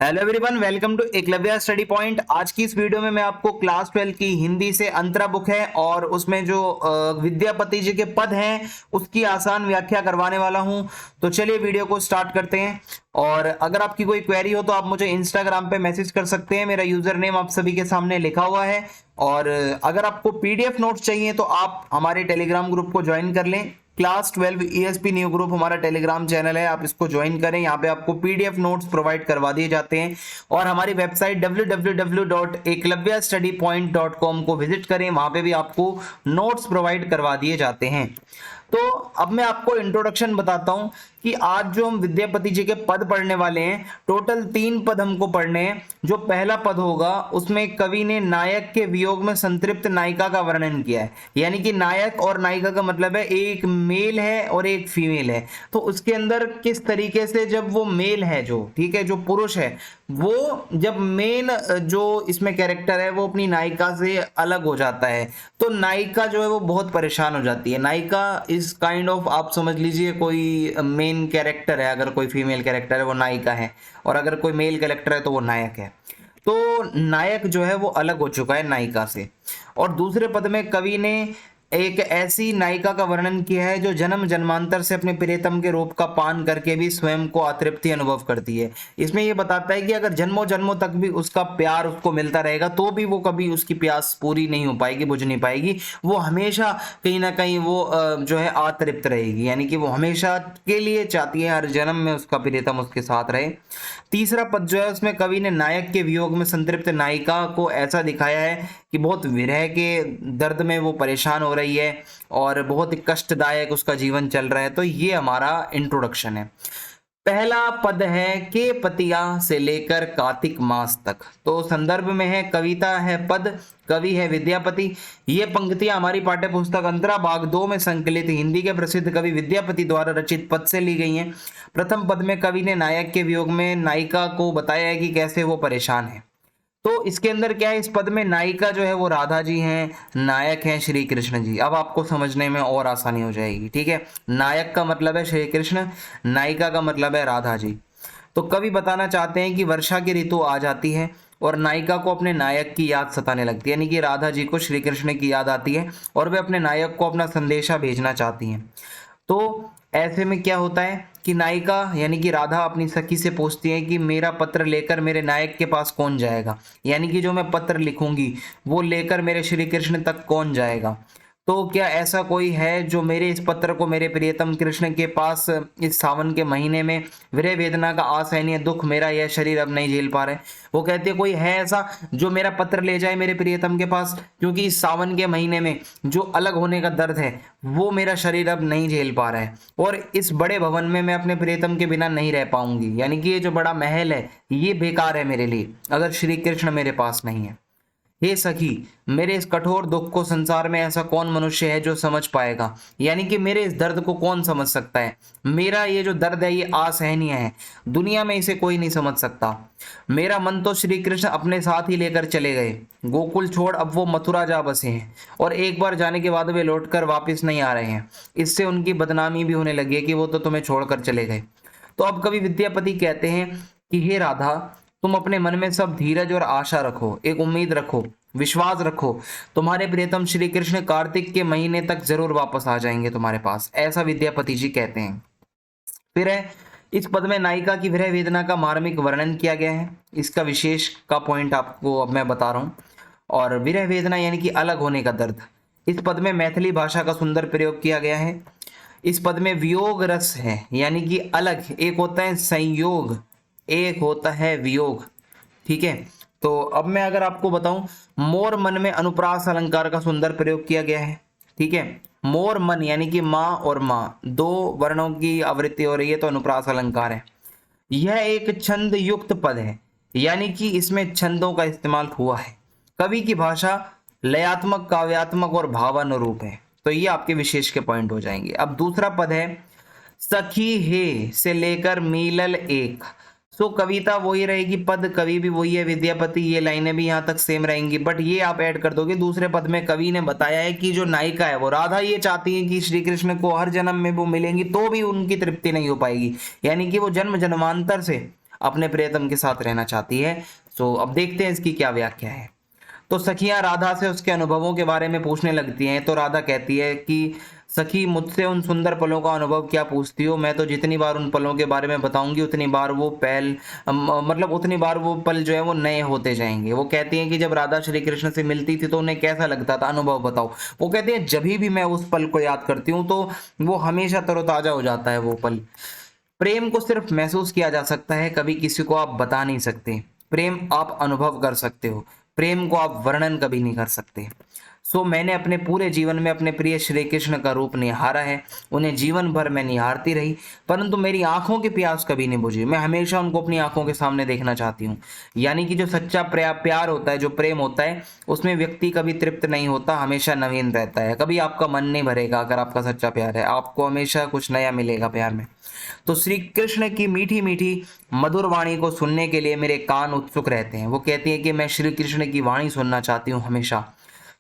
Hello everyone, welcome to Eklavya study point. आज की इस वीडियो में मैं आपको क्लास 12 की हिंदी से अंतरा बुक है और उसमें जो विद्यापति जी के पद हैं उसकी आसान व्याख्या करवाने वाला हूं। तो चलिए वीडियो को स्टार्ट करते हैं। और अगर आपकी कोई क्वेरी हो तो आप मुझे इंस्टाग्राम पे मैसेज कर सकते हैं। मेरा यूजर नेम आप सभी के सामने लिखा हुआ है। और अगर आपको पीडीएफ नोट्स चाहिए तो आप हमारे टेलीग्राम ग्रुप को ज्वाइन कर लें। क्लास 12 ईएसपी न्यू ग्रुप हमारा टेलीग्राम चैनल है, आप इसको ज्वाइन करें। यहाँ पे आपको पीडीएफ नोट्स प्रोवाइड करवा दिए जाते हैं। और हमारी वेबसाइट www.eklavyastudypoint.com को विजिट करें, वहां पे भी आपको नोट्स प्रोवाइड करवा दिए जाते हैं। तो अब मैं आपको इंट्रोडक्शन बताता हूं कि आज जो हम विद्यापति जी के पद पढ़ने वाले हैं, टोटल 3 पद हमको पढ़ने हैं। जो पहला पद होगा उसमें कवि ने नायक के वियोग में संतृप्त नायिका का वर्णन किया है। यानी कि नायक और नायिका का मतलब है एक मेल है और एक फीमेल है। तो उसके अंदर किस तरीके से जब वो मेल है, जो ठीक है, जो पुरुष है, वो जब मेन जो इसमें कैरेक्टर है वो अपनी नायिका से अलग हो जाता है तो नायिका जो है वो बहुत परेशान हो जाती है। नायिका इस काइंड ऑफ, आप समझ लीजिए कोई मेन कैरेक्टर है, अगर कोई फीमेल कैरेक्टर है वो नायिका है, और अगर कोई मेल कैरेक्टर है तो वो नायक है। तो नायक जो है वो अलग हो चुका है नायिका से। और दूसरे पद में कवि ने एक ऐसी नायिका का वर्णन किया है जो जन्म जन्मांतर से अपने प्रियतम के रूप का पान करके भी स्वयं को अतृप्ति अनुभव करती है। इसमें यह बताता है कि अगर जन्मों जन्मों तक भी उसका प्यार उसको मिलता रहेगा तो भी वो कभी उसकी प्यास पूरी नहीं हो पाएगी, बुझ नहीं पाएगी। वो हमेशा कहीं ना कहीं वो जो है अतृप्त रहेगी, यानी कि वो हमेशा के लिए चाहती है हर जन्म में उसका प्रियतम उसके साथ रहे। तीसरा पद जो है उसमें कवि ने नायक के वियोग में संतृप्त नायिका को ऐसा दिखाया है कि बहुत विरह के दर्द में वो परेशान हो रही है और बहुत ही कष्टदायक उसका जीवन चल रहा है। तो ये हमारा इंट्रोडक्शन है। पहला पद है के पतिया से लेकर कार्तिक मास तक। तो संदर्भ में है, कविता है, पद, कवि है विद्यापति। ये पंक्तियां हमारी पाठ्य पुस्तक अंतरा भाग 2 में संकलित हिंदी के प्रसिद्ध कवि विद्यापति द्वारा रचित पद से ली गई हैं। प्रथम पद में कवि ने नायक के वियोग में नायिका को बताया है कि कैसे वो परेशान है। तो इसके अंदर क्या है, इस पद में नायिका जो है वो राधा जी हैं, नायक हैं श्री कृष्ण जी। अब आपको समझने में और आसानी हो जाएगी, ठीक है। नायक का मतलब है श्री कृष्ण, नायिका का मतलब है राधा जी। तो कवि बताना चाहते हैं कि वर्षा की ऋतु आ जाती है और नायिका को अपने नायक की याद सताने लगती है, यानी कि राधा जी को श्री कृष्ण की याद आती है और वे अपने नायक को अपना संदेशा भेजना चाहती हैं। तो ऐसे में क्या होता है कि नायिका यानी कि राधा अपनी सखी से पूछती है कि मेरा पत्र लेकर मेरे नायक के पास कौन जाएगा, यानी कि जो मैं पत्र लिखूंगी वो लेकर मेरे श्री कृष्ण तक कौन जाएगा। तो क्या ऐसा कोई है जो मेरे इस पत्र को मेरे प्रियतम कृष्ण के पास इस सावन के महीने में, विरह वेदना का असहनीय दुख मेरा यह शरीर अब नहीं झेल पा रहे। वो कहते हैं कोई है ऐसा जो मेरा पत्र ले जाए मेरे प्रियतम के पास, क्योंकि इस सावन के महीने में जो अलग होने का दर्द है वो मेरा शरीर अब नहीं झेल पा रहा है और इस बड़े भवन में मैं अपने प्रियतम के बिना नहीं रह पाऊंगी। यानी कि ये जो बड़ा महल है ये बेकार है मेरे लिए अगर श्री कृष्ण मेरे पास नहीं है। हे सखी, मेरे इस कठोर दुख को संसार में ऐसा कौन मनुष्य है जो समझ पाएगा, यानी कि मेरे इस दर्द को कौन समझ सकता है। मेरा ये जो दर्द है ये असहनीय है, दुनिया में इसे कोई नहीं समझ सकता। मेरा मन तो श्री कृष्ण अपने साथ ही लेकर चले गए, गोकुल छोड़ अब वो मथुरा जा बसे हैं और एक बार जाने के बाद वे लौटकर वापस नहीं आ रहे हैं। इससे उनकी बदनामी भी होने लगी है कि वो तो तुम्हें छोड़कर चले गए। तो अब कवि विद्यापति कहते हैं कि हे राधा, तुम अपने मन में सब धीरज और आशा रखो, एक उम्मीद रखो, विश्वास रखो। तुम्हारे प्रियतम श्री कृष्ण कार्तिक के महीने तक जरूर वापस आ जाएंगे तुम्हारे पास, ऐसा विद्यापति जी कहते हैं। फिर है, इस पद में नायिका की विरह वेदना का मार्मिक वर्णन किया गया है। इसका विशेष का पॉइंट आपको अब मैं बता रहा हूं। और विरह वेदना यानी कि अलग होने का दर्द। इस पद में मैथिली भाषा का सुंदर प्रयोग किया गया है। इस पद में वियोग रस है, यानी कि अलग, एक होता है संयोग, एक होता है वियोग, ठीक है। तो अब मैं अगर आपको बताऊं, मोर मन में अनुप्रास अलंकार का सुंदर प्रयोग किया गया है, ठीक है। मोर मन यानी कि माँ और माँ, दो वर्णों की आवृत्ति हो रही है तो अनुप्रास अलंकार है। यह एक छंद युक्त पद है, यानी कि इसमें छंदों का इस्तेमाल हुआ है। कवि की भाषा लयात्मक, काव्यात्मक और भावानुरूप है। तो ये आपके विशेष के पॉइंट हो जाएंगे। अब दूसरा पद है सखी हे से लेकर मीलल एक। सो कविता वही रहेगी, पद कवि भी वही है विद्यापति, ये लाइनें भी यहाँ तक सेम रहेंगी, बट ये आप ऐड कर दोगे। दूसरे पद में कवि ने बताया है कि जो नायिका है वो राधा, ये चाहती है कि श्री कृष्ण को हर जन्म में वो मिलेंगी तो भी उनकी तृप्ति नहीं हो पाएगी, यानी कि वो जन्म जन्मांतर से अपने प्रियतम के साथ रहना चाहती है। तो अब देखते हैं इसकी क्या व्याख्या है। तो सखियां राधा से उसके अनुभवों के बारे में पूछने लगती हैं। तो राधा कहती है कि सखी, मुझसे उन सुंदर पलों का अनुभव क्या पूछती हो? मैं तो जितनी बार उन पलों के बारे में बताऊंगी उतनी बार वो मतलब उतनी बार वो पल जो है वो नए होते जाएंगे। वो कहती हैं कि जब राधा श्री कृष्ण से मिलती थी तो उन्हें कैसा लगता था, अनुभव बताओ। वो कहती है जब भी मैं उस पल को याद करती हूँ तो वो हमेशा तरोताजा हो जाता है वो पल। प्रेम को सिर्फ महसूस किया जा सकता है, कभी किसी को आप बता नहीं सकते। प्रेम आप अनुभव कर सकते हो, प्रेम को आप वर्णन कभी नहीं कर सकते। मैंने अपने पूरे जीवन में अपने प्रिय श्री कृष्ण का रूप निहारा है, उन्हें जीवन भर मैं निहारती रही, परंतु मेरी आंखों की प्यास कभी नहीं बुझी। मैं हमेशा उनको अपनी आंखों के सामने देखना चाहती हूँ। यानी कि जो सच्चा प्यार होता है, जो प्रेम होता है, उसमें व्यक्ति कभी तृप्त नहीं होता, हमेशा नवीन रहता है। कभी आपका मन नहीं भरेगा। अगर आपका सच्चा प्यार है, आपको हमेशा कुछ नया मिलेगा प्यार में। तो श्री कृष्ण की मीठी मीठी मधुर वाणी को सुनने के लिए मेरे कान उत्सुक रहते हैं। वो कहती है कि मैं श्री कृष्ण की वाणी सुनना चाहती हूँ हमेशा।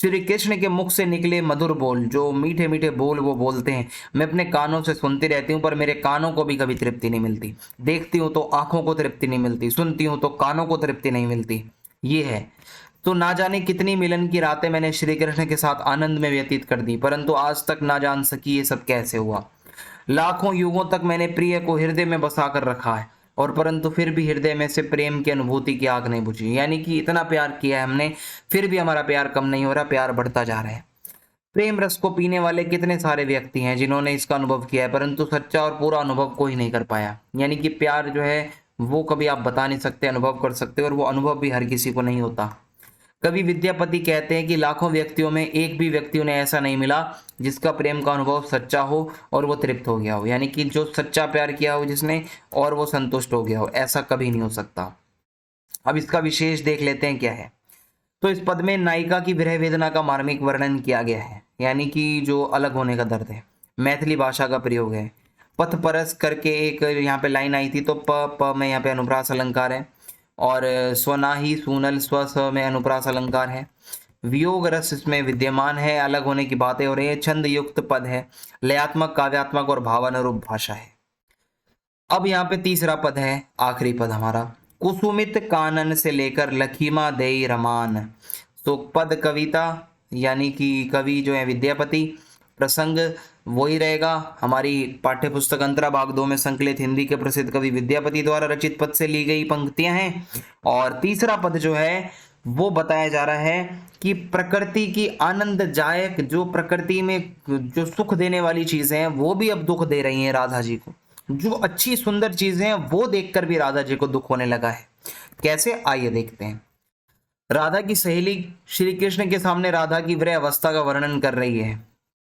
श्री कृष्ण के मुख से निकले मधुर बोल, जो मीठे मीठे बोल वो बोलते हैं, मैं अपने कानों से सुनती रहती हूँ, पर मेरे कानों को भी कभी तृप्ति नहीं मिलती। देखती हूँ तो आंखों को तृप्ति नहीं मिलती, सुनती हूँ तो कानों को तृप्ति नहीं मिलती। ये है। तो ना जाने कितनी मिलन की रातें मैंने श्री कृष्ण के साथ आनंद में व्यतीत कर दी, परंतु आज तक ना जान सकी ये सब कैसे हुआ। लाखों युगों तक मैंने प्रिय को हृदय में बसा कर रखा है, और परंतु फिर भी हृदय में से प्रेम की अनुभूति की आग नहीं बुझी। यानी कि इतना प्यार किया है हमने, फिर भी हमारा प्यार कम नहीं हो रहा, प्यार बढ़ता जा रहा है। प्रेम रस को पीने वाले कितने सारे व्यक्ति हैं जिन्होंने इसका अनुभव किया है, परंतु सच्चा और पूरा अनुभव कोई नहीं कर पाया। यानी कि प्यार जो है वो कभी आप बता नहीं सकते, अनुभव कर सकते, और वो अनुभव भी हर किसी को नहीं होता। कवि विद्यापति कहते हैं कि लाखों व्यक्तियों में एक भी व्यक्ति उन्हें ऐसा नहीं मिला जिसका प्रेम का अनुभव सच्चा हो और वो तृप्त हो गया हो। यानी कि जो सच्चा प्यार किया हो जिसने, और वो संतुष्ट हो गया हो, ऐसा कभी नहीं हो सकता। अब इसका विशेष देख लेते हैं क्या है। तो इस पद में नायिका की विरह वेदना का मार्मिक वर्णन किया गया है, यानी कि जो अलग होने का दर्द है। मैथिली भाषा का प्रयोग है। पथ परस करके एक यहाँ पे लाइन आई थी, तो प में यहाँ पे अनुप्रास अलंकार है, और स्वनाही सूनल स्व स में अनुप्रास अलंकार है। वियोग रस इसमें विद्यमान है, अलग होने की बातें हो रही है। छंद युक्त पद है, लयात्मक, काव्यात्मक और भावानुरूप भाषा है। अब यहाँ पे तीसरा पद है, आखिरी पद हमारा। कुसुमित कानन से लेकर लखीमा देई रमान। तो पद कविता, यानी कि कवि जो है विद्यापति, प्रसंग वही रहेगा। हमारी पाठ्य पुस्तक अंतरा भाग 2 में संकलित हिंदी के प्रसिद्ध कवि विद्यापति द्वारा रचित पद से ली गई पंक्तियां हैं। और तीसरा पद जो है वो बताया जा रहा है कि प्रकृति की आनंददायक, जो प्रकृति में जो सुख देने वाली चीजें हैं वो भी अब दुख दे रही हैं राधा जी को। जो अच्छी सुंदर चीजें हैं वो देखकर भी राधा जी को दुख होने लगा है। कैसे, आइए देखते हैं। राधा की सहेली श्री कृष्ण के सामने राधा की विरह अवस्था का वर्णन कर रही है।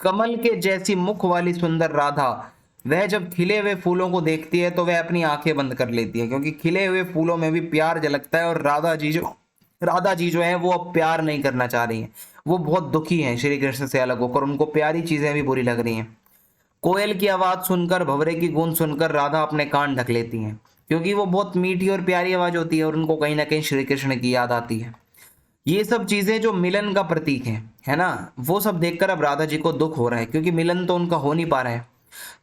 कमल के जैसी मुख वाली सुंदर राधा, वह जब खिले हुए फूलों को देखती है तो वह अपनी आंखें बंद कर लेती है, क्योंकि खिले हुए फूलों में भी प्यार झलकता है। और राधा जी जो है वो अब प्यार नहीं करना चाह रही हैं। वो बहुत दुखी हैं श्री कृष्ण से अलग होकर, उनको प्यारी चीजें भी बुरी लग रही हैं। कोयल की आवाज सुनकर, भंवरे की गूंज सुनकर राधा अपने कान ढक लेती हैं, क्योंकि वो बहुत मीठी और प्यारी आवाज होती है और उनको कहीं ना कहीं श्री कृष्ण की याद आती है। ये सब चीजें जो मिलन का प्रतीक है ना, वो सब देखकर अब राधा जी को दुख हो रहा है, क्योंकि मिलन तो उनका हो नहीं पा रहा है।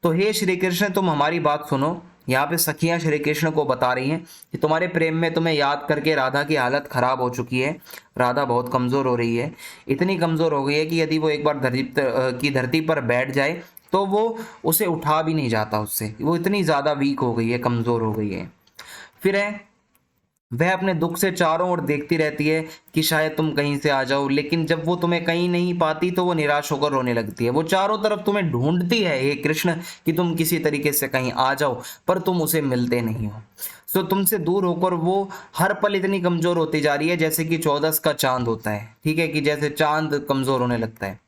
तो हे श्री कृष्ण, तुम हमारी बात सुनो। यहाँ पे सखियां श्री कृष्ण को बता रही हैं कि तुम्हारे प्रेम में तुम्हें याद करके राधा की हालत खराब हो चुकी है। राधा बहुत कमजोर हो रही है, इतनी कमजोर हो गई है कि यदि वो एक बार धरती पर बैठ जाए तो वो उसे उठा भी नहीं जाता उससे। वो इतनी ज्यादा वीक हो गई है, कमजोर हो गई है। फिर है, वह अपने दुख से चारों ओर देखती रहती है कि शायद तुम कहीं से आ जाओ, लेकिन जब वो तुम्हें कहीं नहीं पाती तो वो निराश होकर रोने लगती है। वो चारों तरफ तुम्हें ढूंढती है हे कृष्ण कि तुम किसी तरीके से कहीं आ जाओ, पर तुम उसे मिलते नहीं हो। तुमसे दूर होकर वो हर पल इतनी कमजोर होती जा रही है जैसे कि 14 का चांद होता है। ठीक है, कि जैसे चांद कमजोर होने लगता है।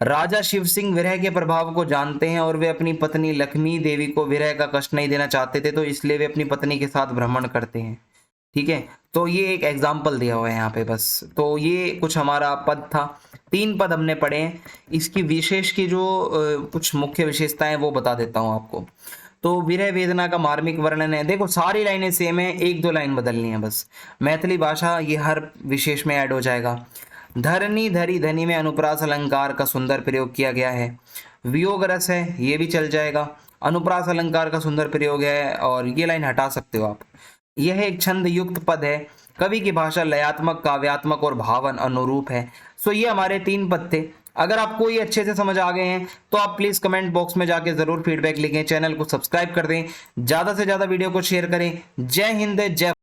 राजा शिव सिंह विरह के प्रभाव को जानते हैं और वे अपनी पत्नी लक्ष्मी देवी को विरह का कष्ट नहीं देना चाहते थे, तो इसलिए वे अपनी पत्नी के साथ भ्रमण करते हैं। ठीक है, तो ये एक एग्जाम्पल दिया हुआ है यहाँ पे बस। तो ये कुछ हमारा पद था, 3 पद हमने पढ़े हैं। इसकी विशेष की जो कुछ मुख्य विशेषताएं वो बता देता हूँ आपको। तो विरह वेदना का मार्मिक वर्णन है। देखो सारी लाइनें सेम है, 1-2 लाइन बदलनी है बस। मैथिली भाषा ये हर विशेष में ऐड हो जाएगा। धरनी धरी धनी में अनुप्रास अलंकार का सुंदर प्रयोग किया गया है। वियोग रस है, ये भी चल जाएगा। अनुप्रास अलंकार का सुंदर प्रयोग है और ये लाइन हटा सकते हो आप। यह एक छंद युक्त पद है। कवि की भाषा लयात्मक, काव्यात्मक और भावन अनुरूप है। सो ये हमारे 3 पद थे। अगर आपको ये अच्छे से समझ आ गए हैं तो आप प्लीज कमेंट बॉक्स में जाके जरूर फीडबैक लिखें, चैनल को सब्सक्राइब कर दें, ज्यादा से ज्यादा वीडियो को शेयर करें। जय हिंद, जय